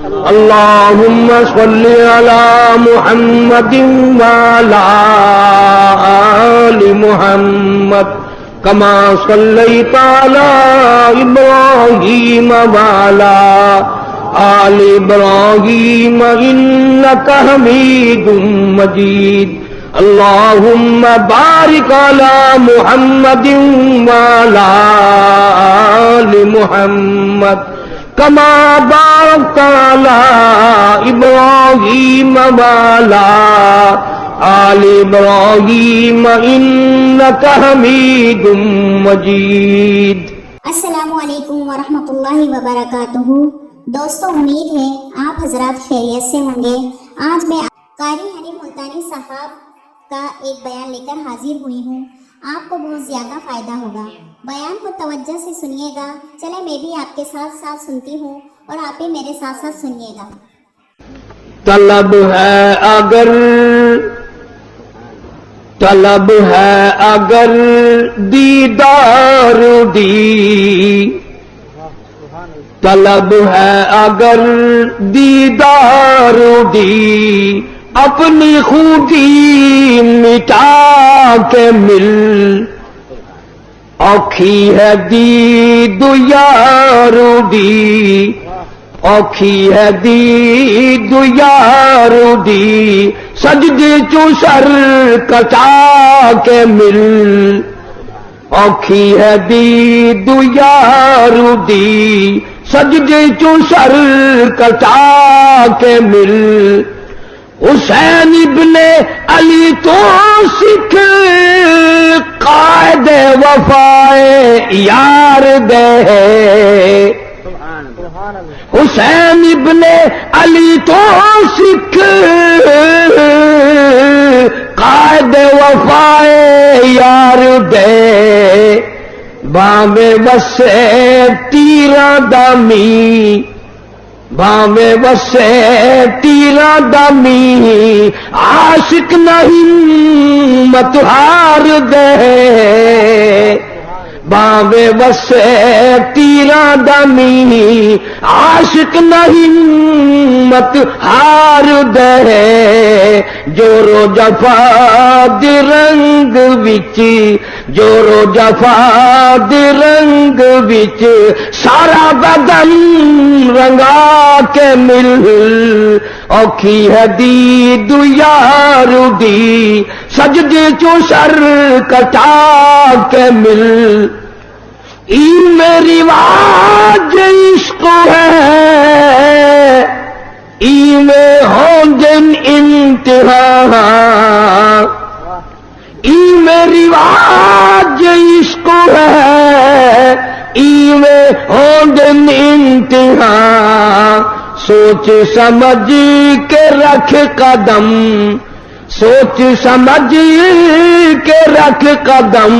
اللهم صل على محمد وعلى آل محمد كما صليت على إبراهيم وعلى آل إبراهيم إنك حميد مجيد اللهم بارك على محمد وعلى آل محمد كما باركت على إبراهيم وعلى آل إبراهيم إنك حميد مجيد۔ السلام علیکم ورحمۃ اللہ وبرکاتہ۔ دوستو، امید ہے آپ حضرات خیریت سے ہوں گے۔ آج میں قاری حنیف ملتانی صاحب کا ایک بیان لے کر حاضر ہوئی ہوں۔ آپ کو بہت زیادہ فائدہ ہوگا، بیان کو توجہ سے سنیے گا۔ چلے میں بھی آپ کے ساتھ ساتھ سنتی ہوں اور آپ بھی میرے ساتھ ساتھ سنیے گا۔ طلب ہے اگر دیدار دی، طلب ہے اگر دیدار دی، اپنی خوبی مٹا کے مل، اوکھی ہے دید یار دی، اوکھی ہے دید یار دی، سجدے چو سر کٹا کے مل، اوکھی ہے دید یار دی، سجدے چو سر کٹا کے مل، حسین ابن علی تو سکھ قائد وفائے یار دے، حسین ابن علی تو سکھ قائد وفائے یار دے، باویں وسے تیرا دامی، باویں وسے تیرا دامی، عاشق نہیں مت ہار دے، باویں وسے تیرا دامی، عاشق نہیں مت ہار دے، جورو جفا دی رنگ وچ، جورو جفا دی رنگ وچ، سارا بدن رنگا کے مل، اوکھی ہے دید یار دی، سجدے چو سر کٹا کے مل، ای میری واج عشق ہے، ای میں ہوں دن انتہا، ای میری واج عشق ہے، ای میں ہوں دن انتہا، سوچ سمجھ کے رکھ قدم، سوچ سمجھ کے رکھ قدم،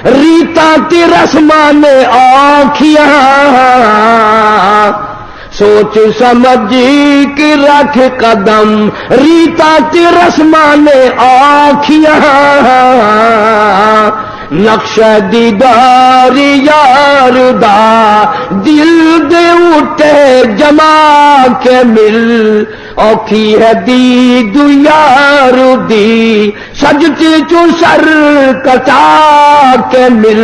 ریتا تی رسمان آنکھیاں، سوچ سمجھ کے رکھ قدم، ریتا تی رسمان آنکھیاں، نقش دیدار یار دا دل دے اٹھے جما کے مل، اوکھی ہے دید یار دی، سجدے چو سر کٹا کے مل۔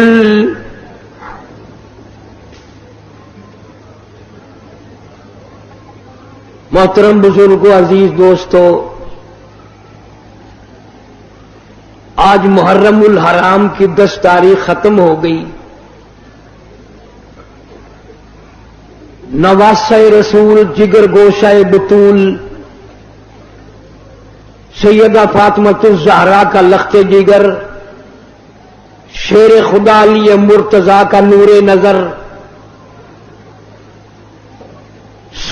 محترم بزرگوں، عزیز دوستو، آج محرم الحرام کی 10 تاریخ ختم ہو گئی۔ نواسہ رسول، جگر گوشہ بطول، سیدہ فاطمۃ الزہرا کا لخت جگر، شیر خدا علی مرتضیٰ کا نور نظر،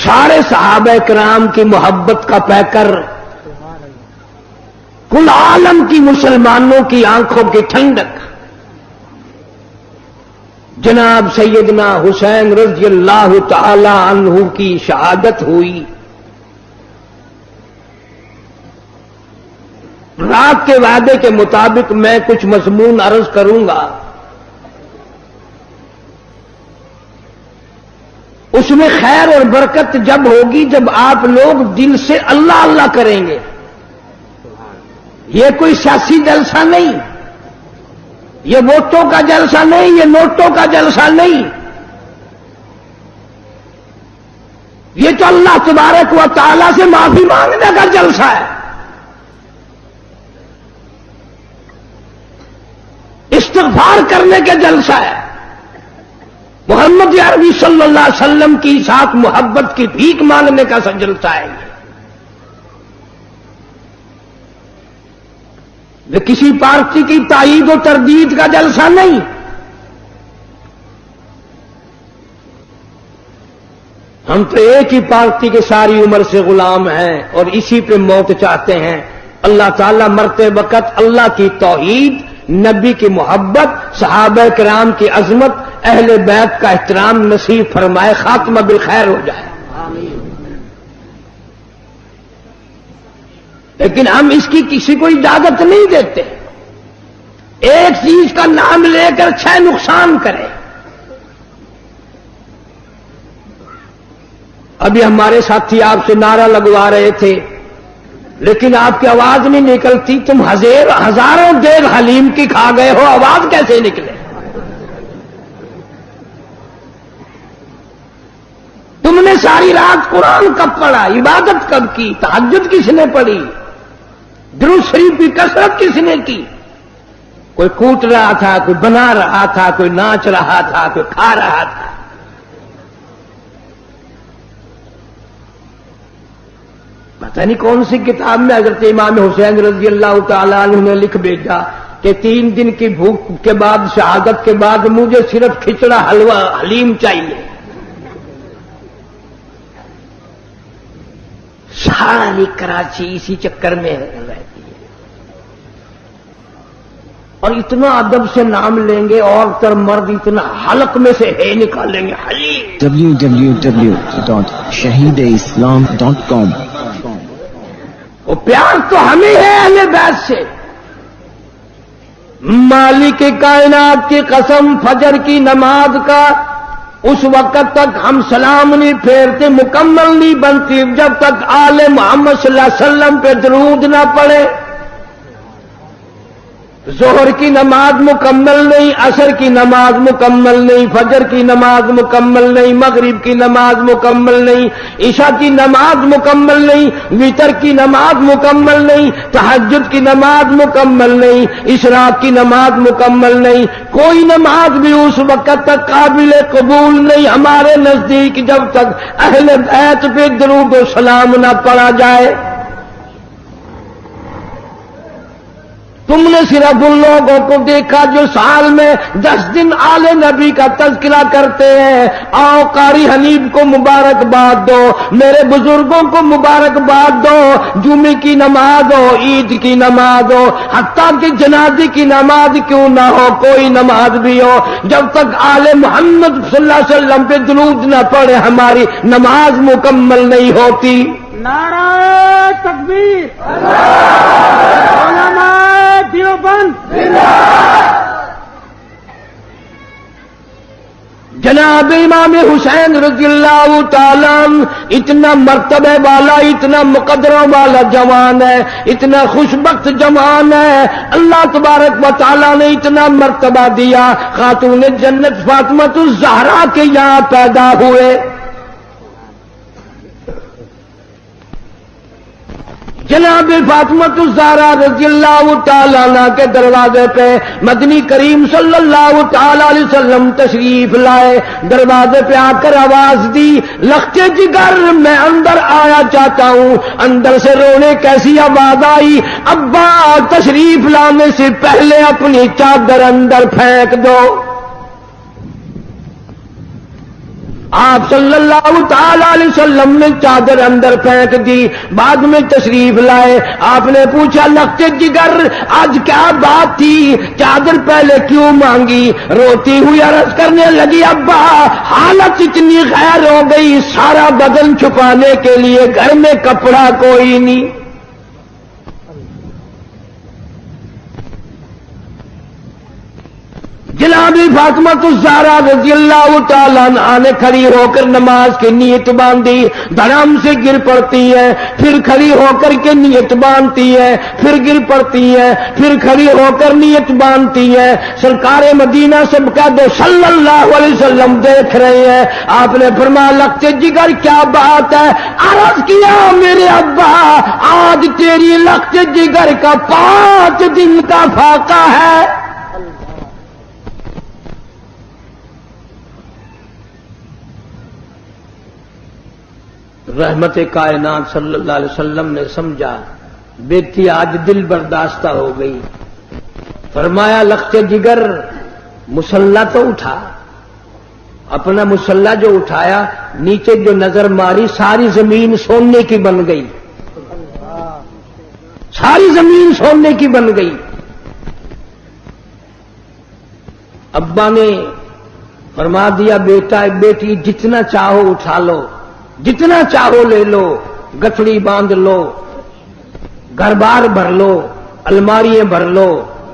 سارے صحابہ کرام کی محبت کا پیکر، کل عالم کی مسلمانوں کی آنکھوں کی ٹھنڈک، جناب سیدنا حسین رضی اللہ تعالی عنہ کی شہادت ہوئی۔ رات کے وعدے کے مطابق میں کچھ مضمون عرض کروں گا۔ اس میں خیر اور برکت جب ہوگی جب آپ لوگ دل سے اللہ اللہ کریں گے. یہ کوئی سیاسی جلسہ نہیں، یہ ووٹوں کا جلسہ نہیں، یہ نوٹوں کا جلسہ نہیں، یہ تو اللہ تبارک و تعالی سے معافی مانگنے کا جلسہ ہے، استغفار کرنے کا جلسہ ہے، محمد عربی صلی اللہ علیہ وسلم کی ساتھ محبت کی بھیک مانگنے کا جلسہ ہے. یہ کسی پارٹی کی تائید و تردید کا جلسہ نہیں. ہم تو ایک ہی پارٹی کے ساری عمر سے غلام ہیں اور اسی پہ موت چاہتے ہیں. اللہ تعالیٰ مرتے وقت اللہ کی توحید، نبی کی محبت، صحابہ کرام کی عظمت، اہل بیت کا احترام نصیب فرمائے، خاتمہ بالخیر ہو جائے. لیکن ہم اس کی کسی کو اجازت نہیں دیتے ایک چیز کا نام لے کر 6 نقصان کرے. ابھی ہمارے ساتھی آپ سے نعرہ لگوا رہے تھے لیکن آپ کی آواز نہیں نکلتی. تم ہزاروں دیگ حلیم کی کھا گئے ہو، آواز کیسے نکلے؟ تم نے ساری رات قرآن کب پڑھا، عبادت کب کی، تہجد کس نے پڑھی، درود شریف کی کثرت کس نے کی؟ کوئی کوٹ رہا تھا، کوئی بنا رہا تھا، کوئی ناچ رہا تھا، کوئی کھا رہا تھا. پتہ نہیں کون سی کتاب میں حضرت امام حسین رضی اللہ تعالیٰ عنہ نے لکھ بھیجا کہ 3 دن کی بھوک کے بعد، شہادت کے بعد مجھے صرف کھچڑا حلوہ حلیم چاہیے. ساری کراچی اسی چکر میں رہتی ہے اور اتنا ادب سے نام لیں گے، عورت اور مرد اتنا حلق میں سے ہے نکالیں گے حلیم. www.shahideislam.com. وہ پیار تو ہمیں ہے اہل بیت سے. مالک کائنات کی قسم، فجر کی نماز کا اس وقت تک ہم سلام نہیں پھیرتے، مکمل نہیں بنتی جب تک آل محمد صلی اللہ علیہ وسلم پہ درود نہ پڑے. ظہر کی نماز مکمل نہیں، عصر کی نماز مکمل نہیں، فجر کی نماز مکمل نہیں، مغرب کی نماز مکمل نہیں، عشاء کی نماز مکمل نہیں، وتر کی نماز مکمل نہیں، تہجد کی نماز مکمل نہیں، اشراق کی نماز مکمل نہیں. کوئی نماز بھی اس وقت تک قابل قبول نہیں ہمارے نزدیک جب تک اہل بیت پہ درود و سلام نہ پڑھا جائے. تم نے صرف ان لوگوں کو دیکھا جو سال میں 10 دن آل نبی کا تذکرہ کرتے ہیں. آؤ قاری حنیف کو مبارکباد دو، میرے بزرگوں کو مبارکباد دو. جمعے کی نماز ہو، عید کی نماز ہو، حتیٰ کہ جنازے کی نماز کیوں نہ ہو، کوئی نماز بھی ہو، جب تک آل محمد صلی اللہ علیہ وسلم پہ درود نہ پڑے ہماری نماز مکمل نہیں ہوتی. نعرہ تکبیر، علماء دیوبند، جناب امام حسین رضی اللہ تعالیٰ عنہ اتنا مرتبہ والا، اتنا مقدروں والا جوان ہے، اتنا خوشبخت جوان ہے. اللہ تبارک و تعالیٰ نے اتنا مرتبہ دیا. خاتون جنت فاطمہ الزہرا کے یہاں پیدا ہوئے. جناب فاطمہ الزہرا رضی اللہ تعالیٰ عنہ کے دروازے پہ مدنی کریم صلی اللہ تعالیٰ علیہ وسلم تشریف لائے. دروازے پہ آ کر آواز دی، لختے جگر میں اندر آیا چاہتا ہوں. اندر سے رونے کیسی آواز آئی، ابا تشریف لانے سے پہلے اپنی چادر اندر پھینک دو. آپ صلی اللہ تعالی علیہ وسلم نے چادر اندر پھینک دی. بعد میں تشریف لائے. آپ نے پوچھا لختے جگر آج کیا بات تھی، چادر پہلے کیوں مانگی؟ روتی ہوئی عرض کرنے لگی، ابا حالت اتنی غیر ہو گئی، سارا بدن چھپانے کے لیے گھر میں کپڑا کوئی نہیں. جناب فاطمہ الزہرا رضی اللہ تعالیٰ عنہا نے کھڑی ہو کر نماز کی نیت باندھی، دھڑام سے گر پڑتی ہے، پھر کھڑی ہو کر کے نیت باندھتی ہے، پھر گر پڑتی ہے، پھر کھڑی ہو کر نیت باندھتی ہے۔ سرکار مدینہ سب کا دو صلی اللہ علیہ وسلم دیکھ رہے ہیں۔ آپ نے فرمایا لخت جگر کیا بات ہے؟ عرض کیا میرے ابا آج تیری لخت جگر کا 5 دن کا فاقہ ہے۔ رحمت کائنات صلی اللہ علیہ وسلم نے سمجھا بیٹی آج دل برداشتہ ہو گئی۔ فرمایا لخت جگر مسلح تو اٹھا۔ اپنا مسلح جو اٹھایا، نیچے جو نظر ماری ساری زمین سونے کی بن گئی، ساری زمین سونے کی بن گئی۔ ابا نے فرما دیا بیٹا بیٹی جتنا چاہو اٹھا لو، جتنا چاہو لے لو، گٹھڑی باندھ لو، گھر بار بھر لو، الماریاں بھر لو،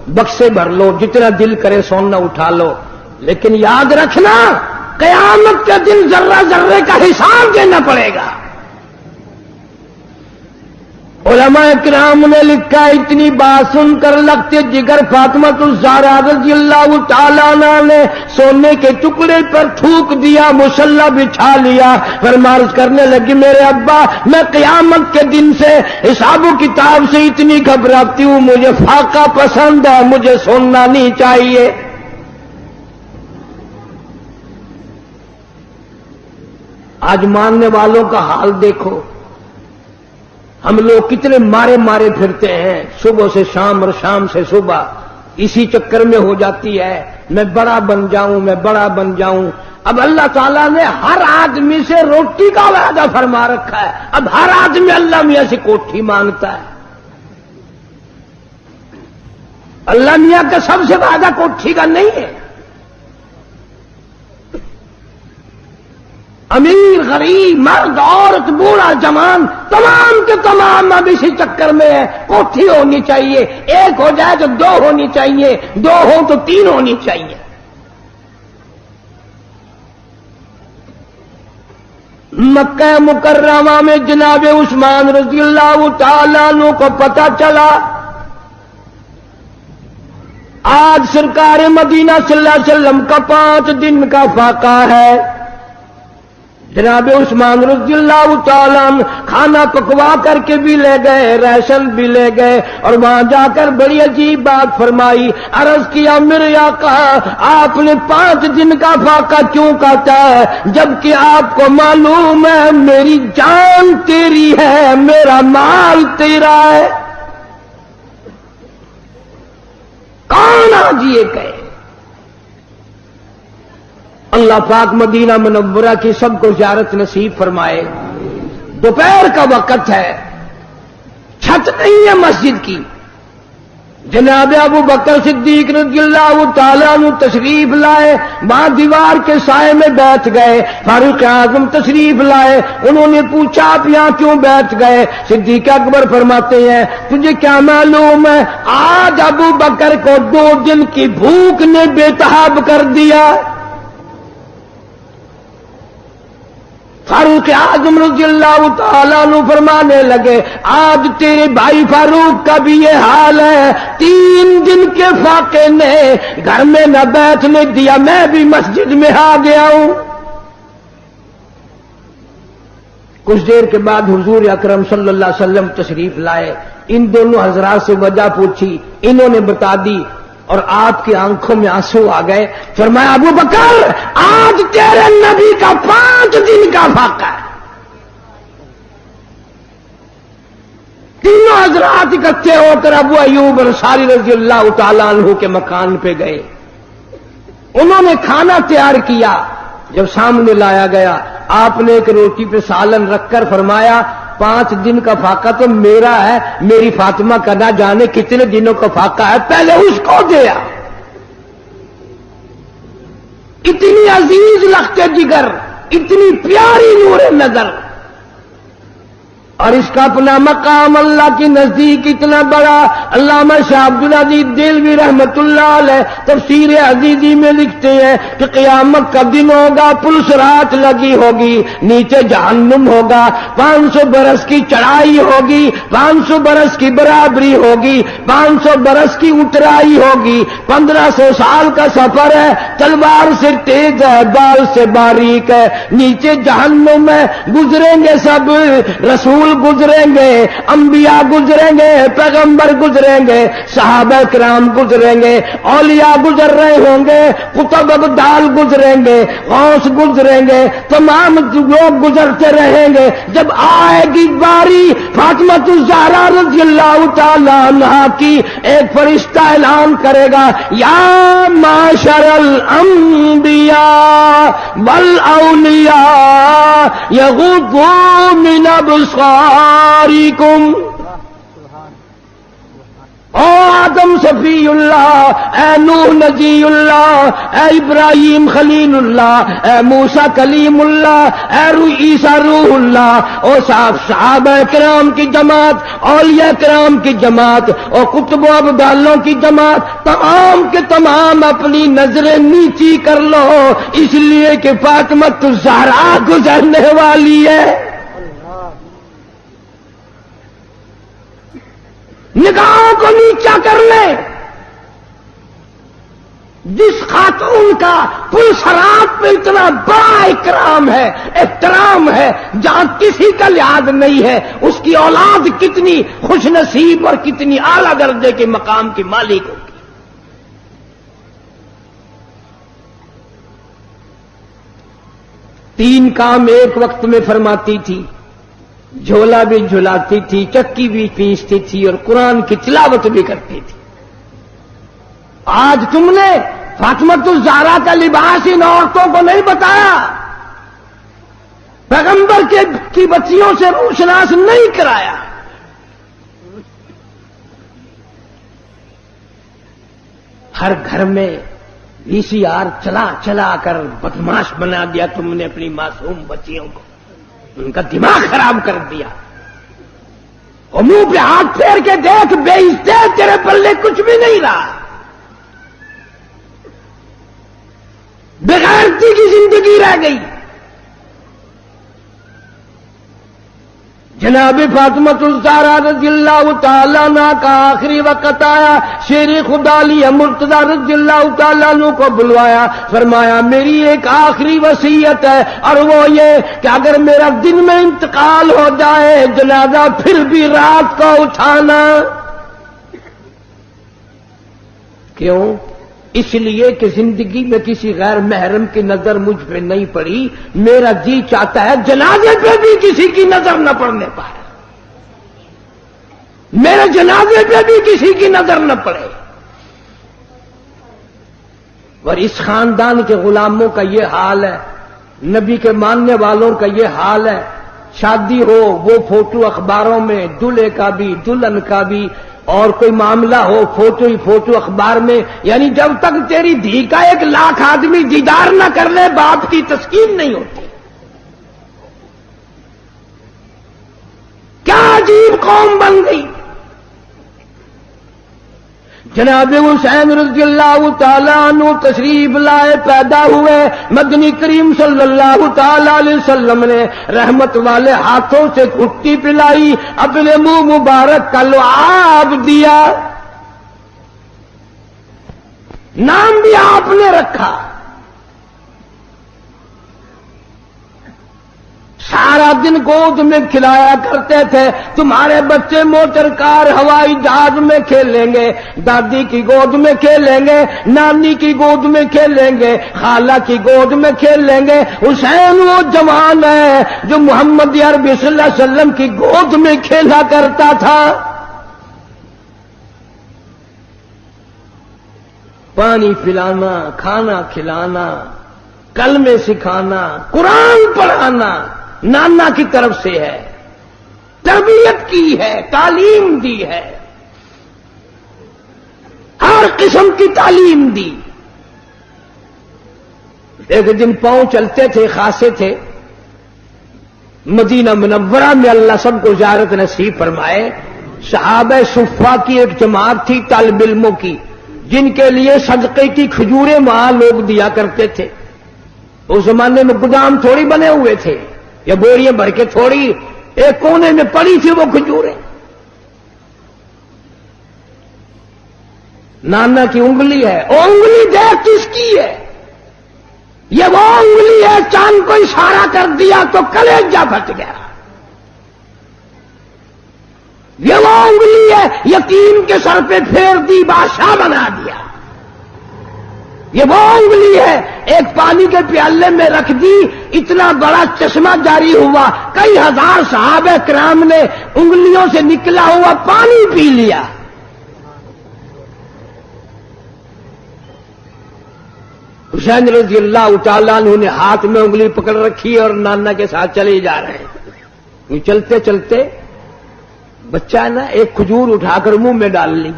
بکسے بھر لو، جتنا دل کرے سونا اٹھا لو، لیکن یاد رکھنا قیامت کے دن ذرہ ذرے کا حساب دینا پڑے گا۔ علماء کرام نے لکھا اتنی بات سن کر لگتے جگر فاطمہ الزہرا رضی اللہ تعالیٰ عنہ نے سونے کے ٹکڑے پر تھوک دیا، مسلح بچھا لیا، پھر عرض کرنے لگی میرے ابا میں قیامت کے دن سے حساب و کتاب سے اتنی گھبراتی ہوں، مجھے فاقہ پسند ہے، مجھے سونا نہیں چاہیے۔ آج ماننے والوں کا حال دیکھو، ہم لوگ کتنے مارے مارے پھرتے ہیں، صبح سے شام اور شام سے صبح، اسی چکر میں ہو جاتی ہے میں بڑا بن جاؤں، میں بڑا بن جاؤں۔ اب اللہ تعالیٰ نے ہر آدمی سے روٹی کا وعدہ فرما رکھا ہے، اب ہر آدمی اللہ میاں سے کوٹھی مانگتا ہے۔ اللہ میاں کا سب سے وعدہ کوٹھی کا نہیں ہے۔ امیر غریب مرد عورت بوڑھا جوان تمام کے تمام اب اسی چکر میں ہے، کوٹھی ہونی چاہیے، ایک ہو جائے تو 2 ہونی چاہیے، 2 ہو تو 3 ہونی چاہیے۔ مکہ مکرمہ میں جناب عثمان رضی اللہ تعالیٰ عنہ کو پتہ چلا آج سرکار مدینہ صلی اللہ علیہ وسلم کا 5 دن کا فاقہ ہے۔ جناب عثمان رضی اللہ تعالیٰ عنہ کھانا پکوا کر کے بھی لے گئے، راشن بھی لے گئے، اور وہاں جا کر بڑی عجیب بات فرمائی، عرض کیا میرے آقا آپ نے 5 دن کا فاقہ کیوں کہتا ہے جبکہ آپ کو معلوم ہے میری جان تیری ہے، میرا مال تیرا ہے۔ کون آج یہ کہے؟ اللہ پاک مدینہ منورہ کی سب کو زیارت نصیب فرمائے۔ دوپہر کا وقت ہے، چھت نہیں ہے مسجد کی۔ جناب ابو بکر صدیق رضی اللہ تعالیٰ عنہ تشریف لائے، وہاں دیوار کے سائے میں بیٹھ گئے۔ فاروق اعظم تشریف لائے، انہوں نے پوچھا آپ یہاں کیوں بیٹھ گئے؟ صدیق اکبر فرماتے ہیں تجھے کیا معلوم ہے آج ابو بکر کو 2 دن کی بھوک نے بے تاب کر دیا۔ فاروق اعظم رضی اللہ تعالیٰ عنہ فرمانے لگے آج تیرے بھائی فاروق کا بھی یہ حال ہے، 3 دن کے فاقے نے گھر میں نہ بیٹھنے دیا، میں بھی مسجد میں آ گیا ہوں۔ کچھ دیر کے بعد حضور اکرم صلی اللہ علیہ وسلم تشریف لائے، ان دونوں حضرات سے وجہ پوچھی، انہوں نے بتا دی، اور آپ کی آنکھوں میں آنسو آ گئے۔ فرمایا ابو بکر آج تیرے نبی کا 5 دن کا فاقہ ہے۔ تینوں حضرات اکٹھے ہو کر ابو ایوب انصاری رضی اللہ تعالیٰ عنہ کے مکان پہ گئے، انہوں نے کھانا تیار کیا۔ جب سامنے لایا گیا آپ نے ایک روٹی پہ سالن رکھ کر فرمایا 5 دن کا فاقہ تو میرا ہے، میری فاطمہ کا نہ جانے کتنے دنوں کا فاقہ ہے، پہلے اس کو دیا۔ اتنی عزیز لخت جگر، اتنی پیاری نور نظر، اور اس کا اپنا مقام اللہ کے نزدیک اتنا بڑا. علامہ شاہ عبدالعزیز دہلوی رحمت اللہ علیہ تفسیر عزیزی میں لکھتے ہیں کہ قیامت کا دن ہوگا, پل صراط لگی ہوگی, نیچے جہنم ہوگا, 500 برس کی چڑھائی ہوگی, 500 برس کی برابری ہوگی, 500 برس کی اترائی ہوگی, 1500 سال کا سفر ہے, تلوار سے تیز ہے, بال سے باریک ہے. نیچے جہنم میں گزریں گے سب, رسول گزریں گے, انبیاء گزریں گے, پیغمبر گزریں گے, صحابہ کرام گزریں گے, اولیاء گزر رہے ہوں گے, قطب ابدال گزریں گے, غوث گزریں گے, تمام لوگ گزرتے رہیں گے. جب آئے گی باری فاطمہ الزہرا رضی اللہ تعالی عنہا کی, ایک فرشتہ اعلان کرے گا, یا معاشر الانبیاء والاولیاء یغضوا من ابصارکم. او آدم صفی اللہ, اے نوح نجی اللہ, اے ابراہیم خلیل اللہ, اے موسیٰ کلیم اللہ, اے عیسیٰ روح اللہ, او صحابہ کرام کی جماعت, اولیاء کرام کی جماعت, او کتب و ابدالوں کی جماعت, تمام کے تمام اپنی نظریں نیچی کر لو, اس لیے کہ فاطمہ الزہرا گزرنے والی ہے. نگاہوں کو نیچا کر لیں. جس خاتون کا پل صراط پہ اتنا بڑا اکرام ہے, احترام ہے, جہاں کسی کا لحاظ نہیں ہے, اس کی اولاد کتنی خوش نصیب اور کتنی اعلیٰ درجے کے مقام کی مالک ہوگی. تین کام ایک وقت میں فرماتی تھی, جھولا بھی جھلاتی تھی, چکی بھی پیستی تھی, اور قرآن کی تلاوت بھی کرتی تھی. آج تم نے فاطمہ الزہرا کا لباس ان عورتوں کو نہیں بتایا, پیغمبر کی بچیوں سے روشناس نہیں کرایا. ہر گھر میں VCR چلا چلا کر بدماش بنا دیا تم نے اپنی معصوم بچیوں کو, ان کا دماغ خراب کر دیا. اور منہ پہ ہاتھ پھیر کے دیکھ, بے عزت, تیرے پلے کچھ بھی نہیں رہا. بغیرتی کی زندگی رہ گئی. جناب فاطمہ الزہرا رضی اللہ تعالیٰ عنہ کا آخری وقت آیا. شیر خدا علی مرتضیٰ رضی اللہ تعالیٰ عنہ کو بلوایا, فرمایا میری ایک آخری وصیت ہے, اور وہ یہ کہ اگر میرا دن میں انتقال ہو جائے, جنازہ پھر بھی رات کو اٹھانا. کیوں؟ اس لیے کہ زندگی میں کسی غیر محرم کی نظر مجھ پہ نہیں پڑی. میرا جی چاہتا ہے جنازے پہ بھی کسی کی نظر نہ پڑنے پائے, میرے جنازے پہ بھی کسی کی نظر نہ پڑے. اور اس خاندان کے غلاموں کا یہ حال ہے, نبی کے ماننے والوں کا یہ حال ہے. شادی ہو وہ فوٹو اخباروں میں, دلہے کا بھی دلہن کا بھی, اور کوئی معاملہ ہو فوٹو ہی فوٹو اخبار میں. یعنی جب تک تیری دھی کا 1 لاکھ آدمی دیدار نہ کر لے, باپ کی تسکین نہیں ہوتی. کیا عجیب قوم بن گئی. جناب حسین رضی اللہ تعالیٰ عنہ تشریف لائے, پیدا ہوئے. مدنی کریم صلی اللہ تعالی علیہ وسلم نے رحمت والے ہاتھوں سے گھٹی پلائی, اپنے منہ مبارک کا لعاب دیا, نام بھی آپ نے رکھا. سارا دن گود میں کھلایا کرتے تھے. تمہارے بچے موٹر کار ہوائی جہاز میں کھیلیں گے, دادی کی گود میں کھیلیں گے, نانی کی گود میں کھیلیں گے, خالہ کی گود میں کھیلیں گے. حسین وہ جوان ہے جو محمد عربی صلی اللہ علیہ وسلم کی گود میں کھیلا کرتا تھا. پانی پلانا, کھانا کھلانا, کلمے سکھانا, قرآن پڑھانا نانا کی طرف سے ہے, تربیت کی ہے, تعلیم دی ہے, ہر قسم کی تعلیم دی. ایک دن پاؤں چلتے تھے, خاصے تھے, مدینہ منورہ میں اللہ سب کو زیارت نصیب فرمائے. صحابہ صفہ کی ایک جماعت تھی طالب علموں کی، جن کے لیے صدقے کی کھجوریں وہاں لوگ دیا کرتے تھے. اس زمانے میں گودام تھوڑی بنے ہوئے تھے یا بوریاں بھر کے تھوڑی، ایک کونے میں پڑی تھی وہ کھجوریں. نانا کی انگلی ہے، وہ انگلی دیکھ کس کی ہے؟ یہ وہ انگلی ہے، چاند کو اشارہ کر دیا تو کلیجہ پھٹ گیا. یہ وہ انگلی ہے، یتیم کے سر پہ پھیر دی بادشاہ بنا دیا. یہ وہ انگلی ہے، ایک پانی کے پیالے میں رکھ دی، اتنا بڑا چشمہ جاری ہوا، کئی ہزار صحابہ کرام نے انگلیوں سے نکلا ہوا پانی پی لیا. حسین رضی اللہ تعالیٰ عنہ نے ہاتھ میں انگلی پکڑ رکھی اور نانا کے ساتھ چلے جا رہے ہیں. چلتے چلتے بچہ ہے نا، ایک کھجور اٹھا کر منہ میں ڈال لی.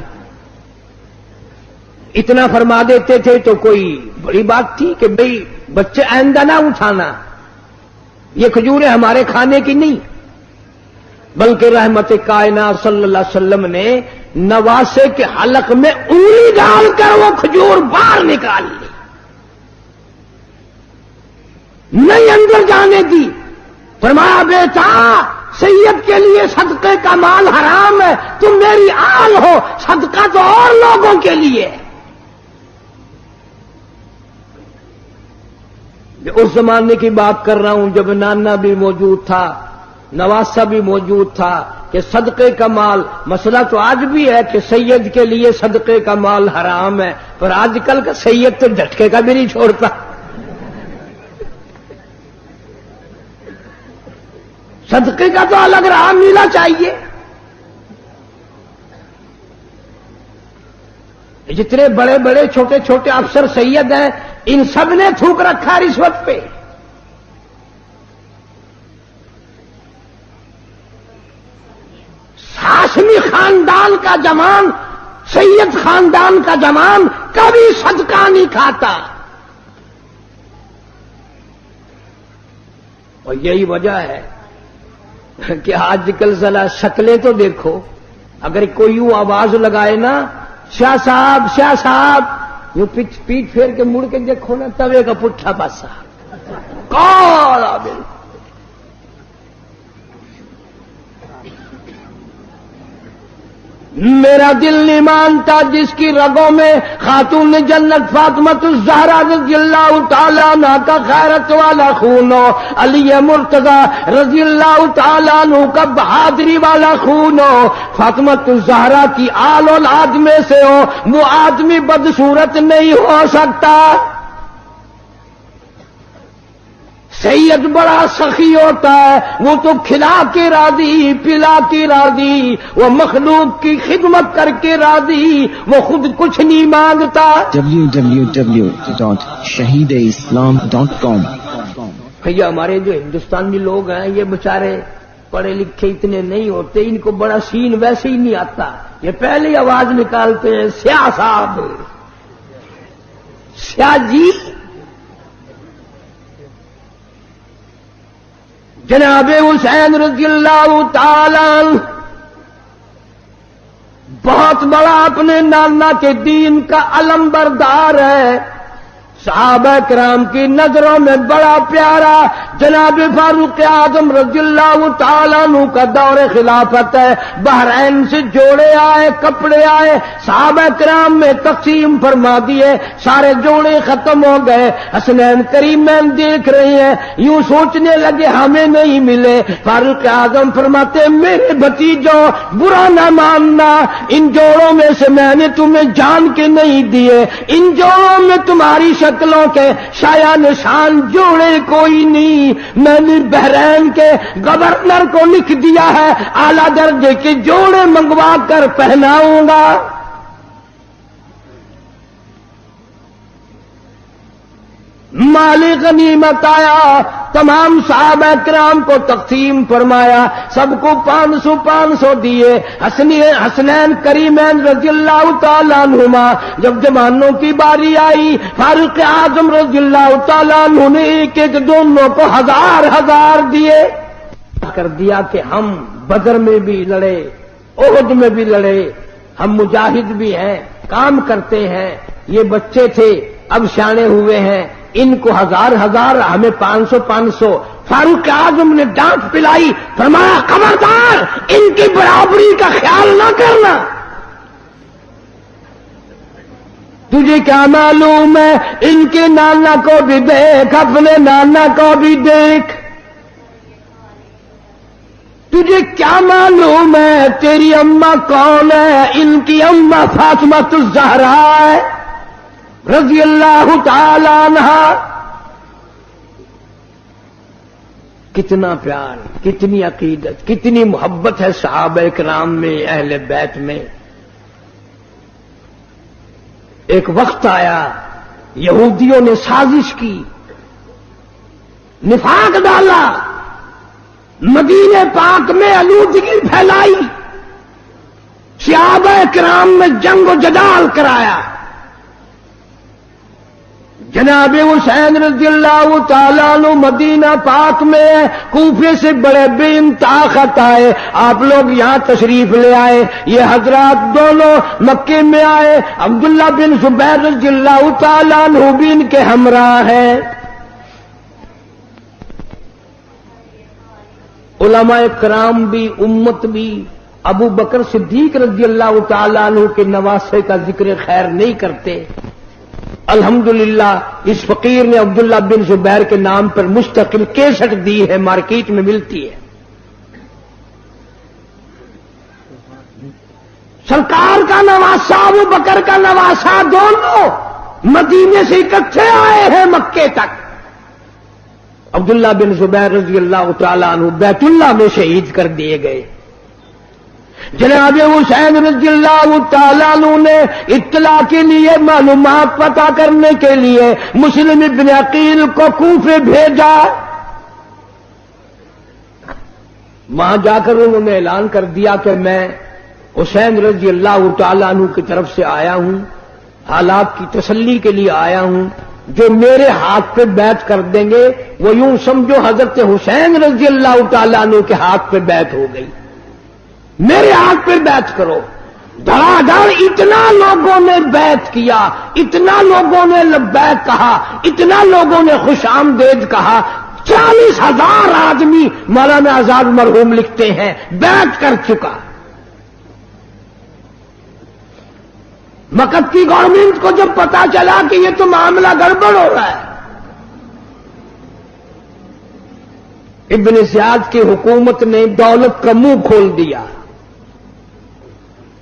اتنا فرما دیتے تھے تو کوئی بڑی بات تھی کہ بھئی بچے آئندہ نہ اٹھانا، یہ کھجوریں ہمارے کھانے کی نہیں. بلکہ رحمت کائنات صلی اللہ علیہ وسلم نے نواسے کے حلق میں انگلی ڈال کر وہ کھجور باہر نکال لی، نہیں اندر جانے دی. فرمایا بیٹا، سید کے لیے صدقے کا مال حرام ہے، تم میری آل ہو، صدقہ تو اور لوگوں کے لیے. اس زمانے کی بات کر رہا ہوں جب نانا بھی موجود تھا، نواسا بھی موجود تھا، کہ صدقے کا مال. مسئلہ تو آج بھی ہے کہ سید کے لیے صدقے کا مال حرام ہے، پر آج کل کا سید تو جھٹکے کا بھی نہیں چھوڑتا. صدقے کا تو الگ راہ ملنا چاہیے. جتنے بڑے بڑے چھوٹے چھوٹے افسر سید ہیں، ان سب نے تھوک رکھا رشوت پہ. ہاشمی خاندان کا جوان، سید خاندان کا جوان کبھی صدقہ نہیں کھاتا. اور یہی وجہ ہے کہ آج کل ذرا شکلیں تو دیکھو. اگر کوئی یوں آواز لگائے نا، شاہ صاحب شاہ صاحب، یوں پیٹ پھیر کے مڑ کے دیکھو نا، توے کا پٹھا پاسا کالا بالکل. میرا دل نہیں مانتا جس کی رگوں میں خاتون جنت فاطمۃ الزہرا رضی اللہ تعالیٰ عنہ کا غیرت والا خون ہو، علی مرتضی رضی اللہ تعالیٰ عنہ کا بہادری والا خون ہو، فاطمۃ الزہرا کی آل اولاد میں سے ہو، وہ آدمی بدصورت نہیں ہو سکتا. سید بڑا سخی ہوتا ہے، وہ تو کھلا کے راضی، پلا کے راضی، وہ مخلوق کی خدمت کر کے راضی، وہ خود کچھ نہیں مانگتا. www.shahideislam.com یہ ہمارے جو ہندوستانی لوگ ہیں، یہ بیچارے پڑھے لکھے اتنے نہیں ہوتے، ان کو بڑا سین ویسے ہی نہیں آتا. یہ پہلے آواز نکالتے ہیں، سیاہ صاحب، سیاہ جی. جناب حسین رضی اللہ تعالی بہت بڑا اپنے نانا کے دین کا علم بردار ہے، صحابہ کرام کی نظروں میں بڑا پیارا. جناب فاروق اعظم رضی اللہ تعالیٰ عنہ کا دور خلافت ہے، بحرین سے جوڑے آئے، کپڑے آئے، صحابہ کرام میں تقسیم فرما دیے، سارے جوڑے ختم ہو گئے. حسنین کریمین دیکھ رہے ہیں، یوں سوچنے لگے ہمیں نہیں ملے. فاروق اعظم فرماتے میرے بھتیجوں برا نہ ماننا، ان جوڑوں میں سے میں نے تمہیں جان کے نہیں دیے، ان جوڑوں میں تمہاری شکلوں کے شایا نشان جوڑے کوئی نہیں. میں نے بحرین کے گورنر کو لکھ دیا ہے، اعلیٰ درجے کے جوڑے منگوا کر پہناؤں گا. مال غنیمت آیا، تمام صحابہ کرام کو تقسیم فرمایا، سب کو 500 دیے. حسنین کریمین رضی اللہ تعالیٰ عنہما جب جوانوں کی باری آئی، فاروق اعظم رضی اللہ تعالیٰ عنہ نے ایک ایک دونوں کو 1000 دیے. کر دیا کہ ہم بدر میں بھی لڑے، احد میں بھی لڑے، ہم مجاہد بھی ہیں، کام کرتے ہیں، یہ بچے تھے اب سیانے ہوئے ہیں، ان کو 1000 ہمیں 500 فاروق اعظم نے ڈانٹ پلائی، فرمایا خبردار ان کی برابری کا خیال نہ کرنا۔ تجھے کیا معلوم ہے، ان کے نانا کو بھی دیکھ، اپنے نانا کو بھی دیکھ۔ تجھے کیا معلوم ہے تیری اماں کون ہے؟ ان کی اماں فاطمہ الزہرا ہے رضی اللہ تعالی عنہا۔ کتنا پیار، کتنی عقیدت، کتنی محبت ہے صحابہ کرام میں، اہل بیت میں۔ ایک وقت آیا یہودیوں نے سازش کی، نفاق ڈالا، مدینے پاک میں آلودگی پھیلائی، صحابہ کرام میں جنگ و جدال کرایا۔ جناب حسین رضی اللہ تعالیٰ عنہ مدینہ پاک میں کوفے سے بڑے بے انتہا خط آئے، آپ لوگ یہاں تشریف لے آئے۔ یہ حضرات دونوں مکے میں آئے، عبداللہ بن زبیر رضی اللہ تعالیٰ عنہ بھی ان کے ہمراہ ہیں۔ علماء کرام بھی، امت بھی ابو بکر صدیق رضی اللہ تعالیٰ عنہ کے نواسے کا ذکر خیر نہیں کرتے۔ الحمدللہ اس فقیر نے عبداللہ بن زبیر کے نام پر مستقل کیسٹ دی ہے، مارکیٹ میں ملتی ہے۔ سرکار کا نواسا، ابو بکر کا نواسا، دونوں مدینے سے اکٹھے آئے ہیں مکے تک۔ عبداللہ بن زبیر رضی اللہ تعالیٰ عنہ بیت اللہ میں شہید کر دیے گئے۔ جناب حسین رضی اللہ تعالیٰ عنہ نے اطلاع کے لیے، معلومات پتہ کرنے کے لیے مسلم ابن عقیل کو کوفے بھیجا۔ وہاں جا کر انہوں نے اعلان کر دیا کہ میں حسین رضی اللہ تعالیٰ عنہ کی طرف سے آیا ہوں، حالات کی تسلی کے لیے آیا ہوں، جو میرے ہاتھ پہ بیعت کر دیں گے وہ یوں سمجھو حضرت حسین رضی اللہ تعالیٰ عنہ کے ہاتھ پہ بیعت ہو گئی، میرے ہاتھ پہ بیعت کرو۔ دھڑا دھڑ اتنا لوگوں نے بیعت کیا، اتنا لوگوں نے لبیک کہا، اتنا لوگوں نے خوش آمدید کہا، 40,000 آدمی مولانا آزاد مرحوم لکھتے ہیں بیعت کر چکا۔ مکہ کی گورنمنٹ کو جب پتا چلا کہ یہ تو معاملہ گڑبڑ ہو رہا ہے، ابن زیاد کی حکومت نے دولت کا منہ کھول دیا۔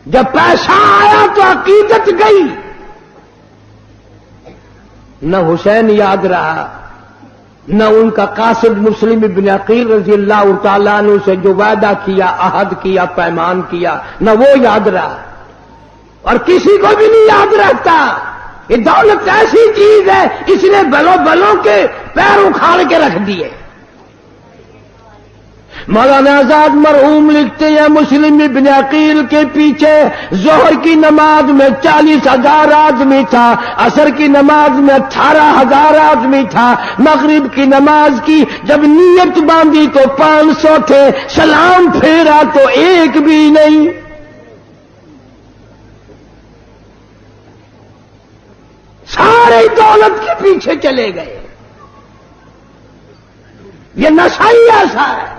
جب پیسہ آیا تو عقیدت گئی، نہ حسین یاد رہا، نہ ان کا قاصد مسلم ابن عقیل رضی اللہ تعالیٰ عنہ سے جو وعدہ کیا، عہد کیا، پیمان کیا، نہ وہ یاد رہا، اور کسی کو بھی نہیں یاد رہتا۔ یہ دولت ایسی چیز ہے، اس نے بلوں کے پیر اکھاڑ کے رکھ دیے۔ مولانا آزاد مرحوم لکھتے ہیں مسلم ابن عقیل کے پیچھے ظہر کی نماز میں 40,000 آدمی تھا، عصر کی نماز میں 18,000 آدمی تھا، مغرب کی نماز کی جب نیت باندھی تو 500 تھے، سلام پھیرا تو ایک بھی نہیں۔ سارے دولت کے پیچھے چلے گئے۔ یہ نشہ ہی ایسا ہے۔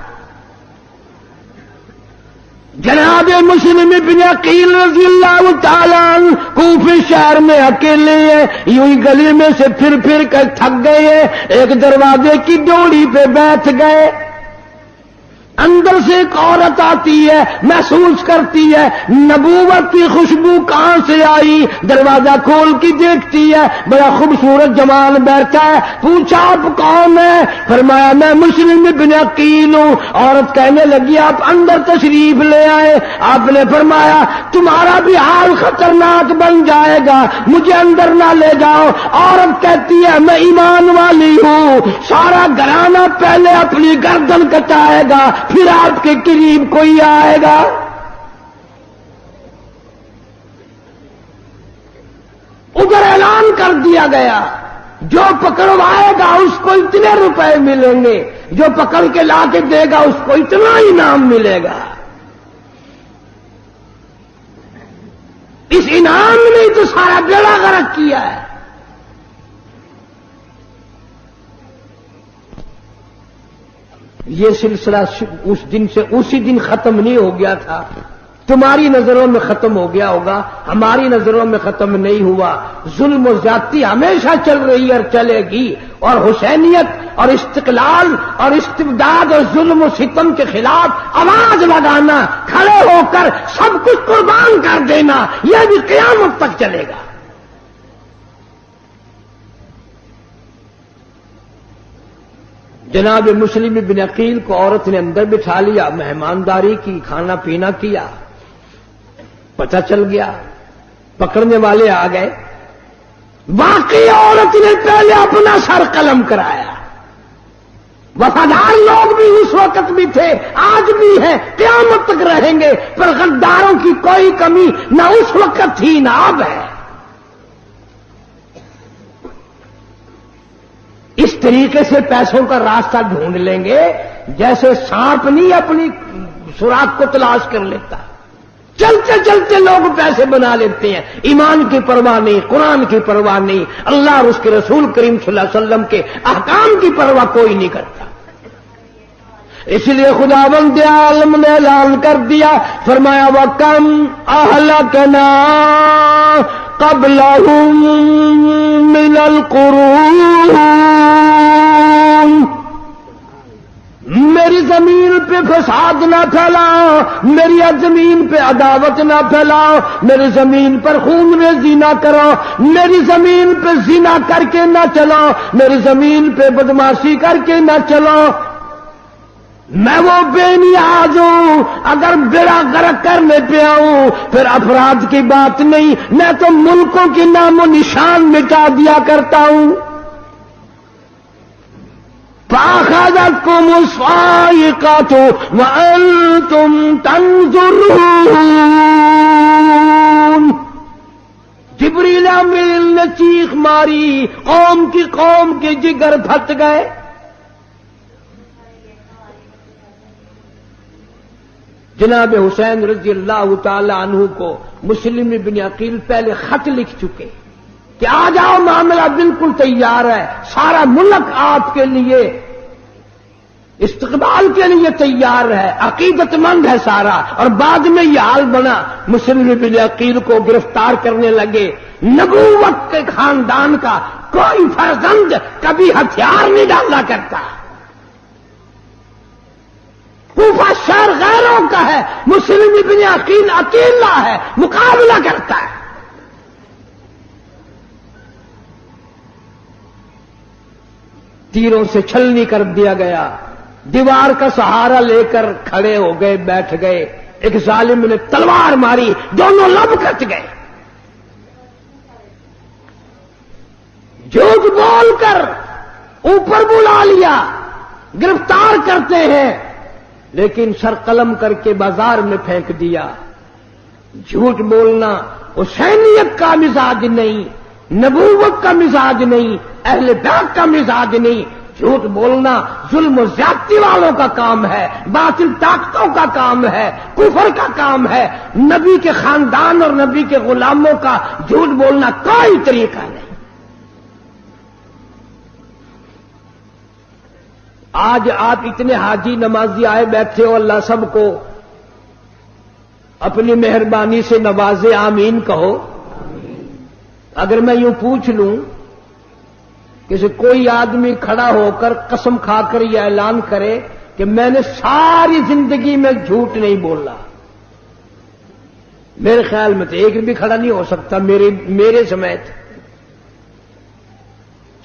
جناب مسلم ابن عقیل رضی اللہ تعالیٰ عنہ کوفے شہر میں اکیلے ہیں، یوں ہی گلی میں سے پھر کر تھک گئے ہیں، ایک دروازے کی ڈوری پہ بیٹھ گئے۔ اندر سے ایک عورت آتی ہے، محسوس کرتی ہے نبوت کی خوشبو کہاں سے آئی، دروازہ کھول کے دیکھتی ہے، بڑا خوبصورت جوان بیٹھا ہے۔ پوچھا آپ کون ہے؟ فرمایا میں مسلم ابن عقیل ہوں۔ عورت کہنے لگی آپ اندر تشریف لے آئے۔ آپ نے فرمایا تمہارا بھی حال خطرناک بن جائے گا، مجھے اندر نہ لے جاؤ۔ عورت کہتی ہے میں ایمان والی ہوں، سارا گھرانہ پہلے اپنی گردن کٹائے گا پھر آپ کے قریب کوئی آئے گا۔ ادھر اعلان کر دیا گیا جو پکڑوائے گا اس کو اتنے روپے ملیں گے، جو پکڑ کے لا کے دے گا اس کو اتنا انعام ملے گا۔ اس انعام نے تو سارا بیڑا غرق کیا ہے۔ یہ سلسلہ اس دن سے اسی دن ختم نہیں ہو گیا تھا۔ تمہاری نظروں میں ختم ہو گیا ہوگا، ہماری نظروں میں ختم نہیں ہوا۔ ظلم و زیادتی ہمیشہ چل رہی اور چلے گی، اور حسینیت اور استقلال اور استبداد اور ظلم و ستم کے خلاف آواز لگانا، کھڑے ہو کر سب کچھ قربان کر دینا، یہ بھی قیامت تک چلے گا۔ جناب مسلم بن عقیل کو عورت نے اندر بٹھا لیا، مہمانداری کی، کھانا پینا کیا، پتہ چل گیا، پکڑنے والے آ گئے۔ واقعی عورت نے پہلے اپنا سر قلم کرایا۔ وفادار لوگ بھی اس وقت بھی تھے، آج بھی ہیں، قیامت تک رہیں گے، پر غداروں کی کوئی کمی نہ اس وقت تھی نہ اب ہے۔ اس طریقے سے پیسوں کا راستہ ڈھونڈ لیں گے جیسے سانپ نہیں اپنی سوراخ کو تلاش کر لیتا، چلتے چلتے لوگ پیسے بنا لیتے ہیں، ایمان کی پرواہ نہیں، قرآن کی پرواہ نہیں، اللہ اور اس کے رسول کریم صلی اللہ علیہ وسلم کے احکام کی پرواہ کوئی نہیں کرتا۔ اس لیے خداوند عالم نے اعلان کر دیا، فرمایا وَكَمْ أَهْلَكْنَا قَبْلَهُم مِّنَ الْقُرُونِ، میری زمین پہ فساد نہ پھیلاؤ، میری زمین پہ عداوت نہ پھیلاؤ، میری زمین پر خون ریزی نہ کرو، میری زمین پہ زنا کر کے نہ چلو، میری زمین پہ بدماشی کر کے نہ چلو۔ میں وہ بے نیاز ہوں، اگر بیڑا غرق کرنے پہ آؤں پھر افراد کی بات نہیں، میں تو ملکوں کے نام و نشان مٹا دیا کرتا ہوں۔ فَأَخَذَتْكُمُ الصَّاعِقَةُ وَأَنْتُمْ تَنظُرُونَ، جبریل امین نے چیخ ماری، قوم کے جگر پھٹ گئے۔ جناب حسین رضی اللہ تعالی عنہ کو مسلم بن عقیل پہلے خط لکھ چکے کہ آ جاؤ، معاملہ بالکل تیار ہے، سارا ملک آپ کے لیے استقبال کے لیے تیار ہے، عقیدت مند ہے سارا۔ اور بعد میں یہ حال بنا، مسلم بن عقیل کو گرفتار کرنے لگے۔ نبوت کے خاندان کا کوئی فرزند کبھی ہتھیار نہیں ڈالا کرتا، کوفہ شہر غیروں کا ہے، مسلم بن عقیل اکیلا ہے، مقابلہ کرتا ہے۔ تیروں سے چھلنی کر دیا گیا، دیوار کا سہارا لے کر کھڑے ہو گئے، بیٹھ گئے۔ ایک ظالم نے تلوار ماری، دونوں لب کٹ گئے۔ جھوٹ بول کر اوپر بلا لیا، گرفتار کرتے ہیں، لیکن سر قلم کر کے بازار میں پھینک دیا۔ جھوٹ بولنا حسینیت کا مزاج نہیں، نبوت کا مزاج نہیں، اہل بیت کا مزاج نہیں۔ جھوٹ بولنا ظلم و زیادتی والوں کا کام ہے، باطل طاقتوں کا کام ہے، کفر کا کام ہے۔ نبی کے خاندان اور نبی کے غلاموں کا جھوٹ بولنا کوئی طریقہ نہیں۔ آج آپ اتنے حاجی نمازی آئے بیٹھے ہو، اللہ سب کو اپنی مہربانی سے نوازے، آمین کہو۔ اگر میں یوں پوچھ لوں کہ کوئی آدمی کھڑا ہو کر قسم کھا کر یہ اعلان کرے کہ میں نے ساری زندگی میں جھوٹ نہیں بولا، میرے خیال میں تو ایک بھی کھڑا نہیں ہو سکتا میرے سمیت۔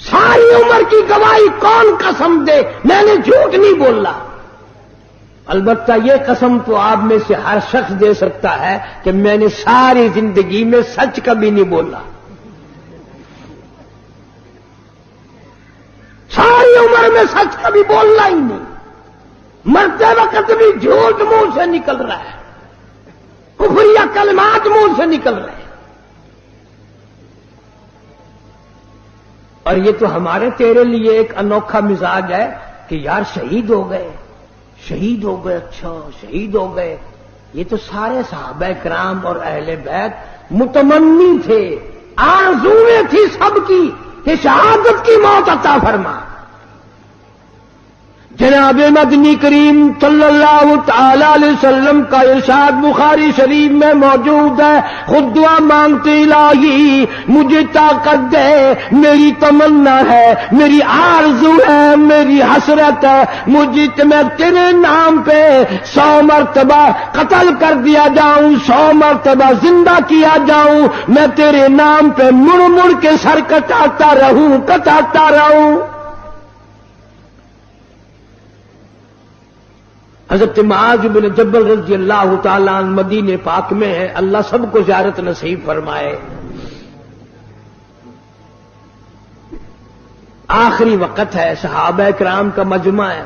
ساری عمر کی گواہی کون قسم دے میں نے جھوٹ نہیں بولا؟ البتہ یہ قسم تو آپ میں سے ہر شخص دے سکتا ہے کہ میں نے ساری زندگی میں سچ کبھی نہیں بولا، ساری عمر میں سچ کبھی بولنا ہی نہیں، مرتے وقت بھی جھوٹ منہ سے نکل رہا ہے، کفریہ کلمات منہ سے نکل رہے ہیں۔ اور یہ تو ہمارے تیرے لیے ایک انوکھا مزاج ہے کہ یار شہید ہو گئے، اچھا شہید ہو گئے. یہ تو سارے صحابہ کرام اور اہل بیت متمنی تھے، آرزویں تھی سب کی کہ شہادت کی موت عطا فرما. جناب مدنی کریم صلی اللہ تعالی علیہ وسلم کا ارشاد بخاری شریف میں موجود ہے، خود دعا مانگتے الہی مجھے طاقت دے، میری تمنا ہے، میری آرزو ہے، میری حسرت ہے، مجھے میں تیرے نام پہ 100 مرتبہ قتل کر دیا جاؤں، 100 مرتبہ زندہ کیا جاؤں، میں تیرے نام پہ مڑ مڑ کے سر کٹاتا رہوں. حضرت معاذ بن جبل رضی اللہ تعالیٰ عنہ مدینے پاک میں ہے، اللہ سب کو زیارت نصیب فرمائے. آخری وقت ہے، صحابہ کرام کا مجمع ہے،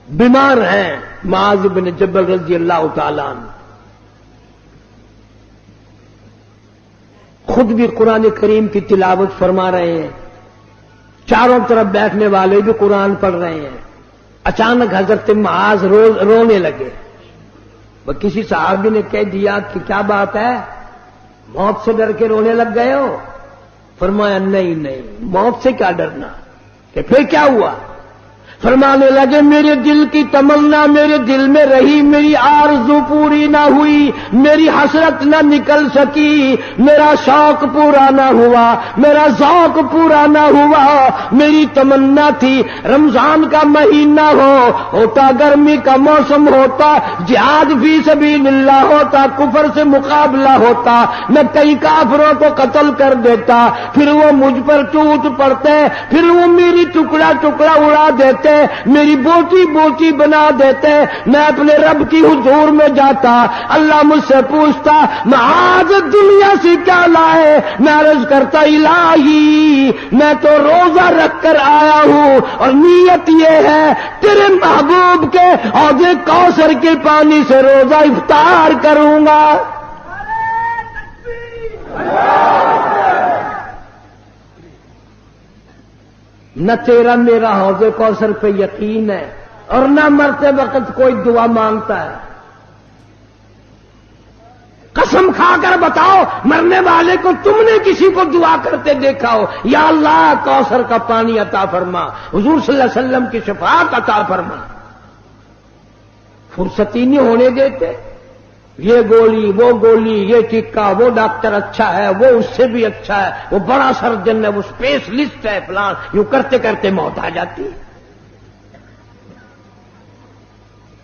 بیمار ہیں معاذ بن جبل رضی اللہ تعالیٰ عنہ. خود بھی قرآن کریم کی تلاوت فرما رہے ہیں، چاروں طرف بیٹھنے والے بھی قرآن پڑھ رہے ہیں. اچانک حضرت معاذ رونے لگے. وہ کسی صحابی نے کہہ دیا کہ کیا بات ہے، موت سے ڈر کے رونے لگ گئے ہو؟ فرمایا نہیں، موت سے کیا ڈرنا. کہ پھر کیا ہوا؟ فرمانے لگے میرے دل کی تمنا میرے دل میں رہی، میری آرزو پوری نہ ہوئی، میری حسرت نہ نکل سکی، میرا شوق پورا نہ ہوا، میرا ذوق پورا نہ ہوا. میری تمنا تھی رمضان کا مہینہ ہوتا، گرمی کا موسم ہوتا، جہاد فی سبیل اللہ ہوتا، کفر سے مقابلہ ہوتا، میں کئی کافروں کو قتل کر دیتا، پھر وہ مجھ پر ٹوٹ پڑتے، پھر وہ میری ٹکڑا ٹکڑا اڑا دیتے، میری بوٹی بوٹی بنا دیتے. میں اپنے رب کی حضور میں جاتا، اللہ مجھ سے پوچھتا معاذ دنیا سے کیا لائے؟ میں عرض کرتا الہی میں تو روزہ رکھ کر آیا ہوں، اور نیت یہ ہے تیرے محبوب کے حوض کوثر کے پانی سے روزہ افطار کروں گا. نہ تیرا میرا حوض کوثر پہ یقین ہے، اور نہ مرتے وقت کوئی دعا مانگتا ہے. قسم کھا کر بتاؤ مرنے والے کو تم نے کسی کو دعا کرتے دیکھا ہو یا اللہ کوثر کا پانی عطا فرما، حضور صلی اللہ علیہ وسلم کی شفاعت عطا فرما؟ فرصتی نہیں ہونے دیتے. یہ گولی وہ گولی، یہ ٹکا وہ ڈاکٹر اچھا ہے، وہ اس سے بھی اچھا ہے، وہ بڑا سرجن ہے، وہ اسپیشلسٹ ہے فلان، یوں کرتے کرتے موت آ جاتی ہے.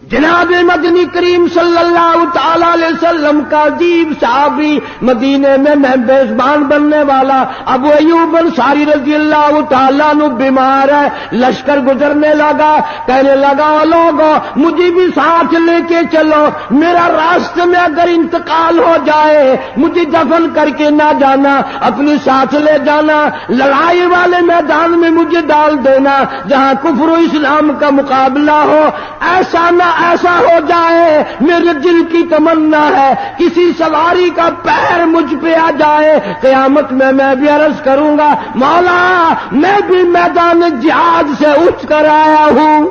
جناب مدنی کریم صلی اللہ تعالی علیہ وسلم کا عجیب صحابی مدینے میں میزبان بننے والا ابو ایوب انصاری رضی اللہ تعالیٰ عنہ بیمار ہے. لشکر گزرنے لگا، کہنے لگا لوگوں مجھے بھی ساتھ لے کے چلو، میرا راستے میں اگر انتقال ہو جائے مجھے دفن کر کے نہ جانا، اپنی ساتھ لے جانا، لڑائی والے میدان میں مجھے ڈال دینا جہاں کفر و اسلام کا مقابلہ ہو. ایسا نہ ایسا ہو جائے، میرے دل کی تمنا ہے کسی سواری کا پیر مجھ پہ آ جائے، قیامت میں بھی عرض کروں گا مولا میں بھی میدان جہاد سے اٹھ کر آیا ہوں.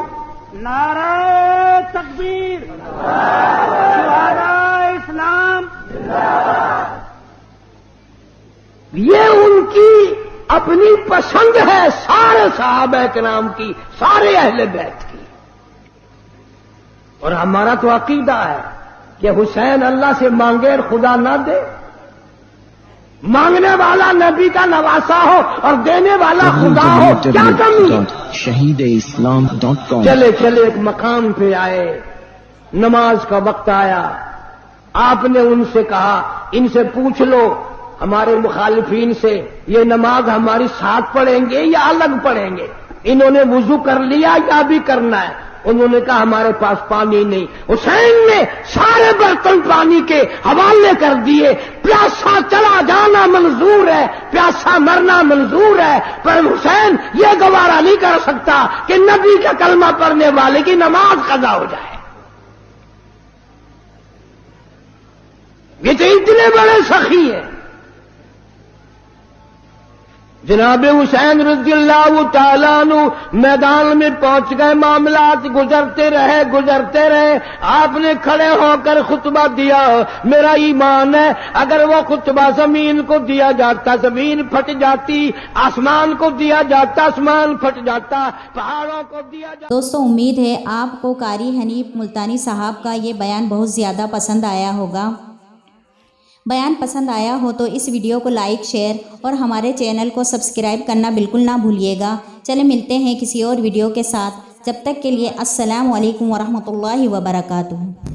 نعرہ تکبیر، شہداء اسلام. یہ ان کی اپنی پسند ہے، سارے صحابہ کرام کی، سارے اہل بیت کی. اور ہمارا تو عقیدہ ہے کہ حسین اللہ سے مانگے اور خدا نہ دے. مانگنے والا نبی کا نواسا ہو اور دینے والا خدا ہو، کیا کمی؟ shahideislam.com چلے ایک مقام پہ آئے، نماز کا وقت آیا. آپ نے ان سے کہا ان سے پوچھ لو ہمارے مخالفین سے یہ نماز ہماری ساتھ پڑھیں گے یا الگ پڑھیں گے؟ انہوں نے وضو کر لیا یا بھی کرنا ہے؟ انہوں نے کہا ہمارے پاس پانی نہیں. حسین نے سارے برتن پانی کے حوالے کر دیے. پیاسا چلا جانا منظور ہے، پیاسا مرنا منظور ہے، پر حسین یہ گوارا نہیں کر سکتا کہ نبی کا کلمہ پڑھنے والے کی نماز قضا ہو جائے. یہ تو اتنے بڑے سخی ہیں. جناب حسین رضی اللہ تعالیٰ عنہ میدان میں پہنچ گئے، معاملات گزرتے رہے، آپ نے کھڑے ہو کر خطبہ دیا۔ میرا ایمان ہے اگر وہ خطبہ زمین کو دیا جاتا زمین پھٹ جاتی، آسمان کو دیا جاتا آسمان پھٹ جاتا، پہاڑوں کو دیا جاتا۔ دوستو امید ہے آپ کو قاری حنیف ملتانی صاحب کا یہ بیان بہت زیادہ پسند آیا ہوگا۔ بیان پسند آیا ہو تو اس ویڈیو کو لائک، شیئر اور ہمارے چینل کو سبسکرائب کرنا بالکل نہ بھولیے گا۔ چلیں ملتے ہیں کسی اور ویڈیو کے ساتھ، جب تک کے لیے السلام علیکم ورحمۃ اللہ وبرکاتہ۔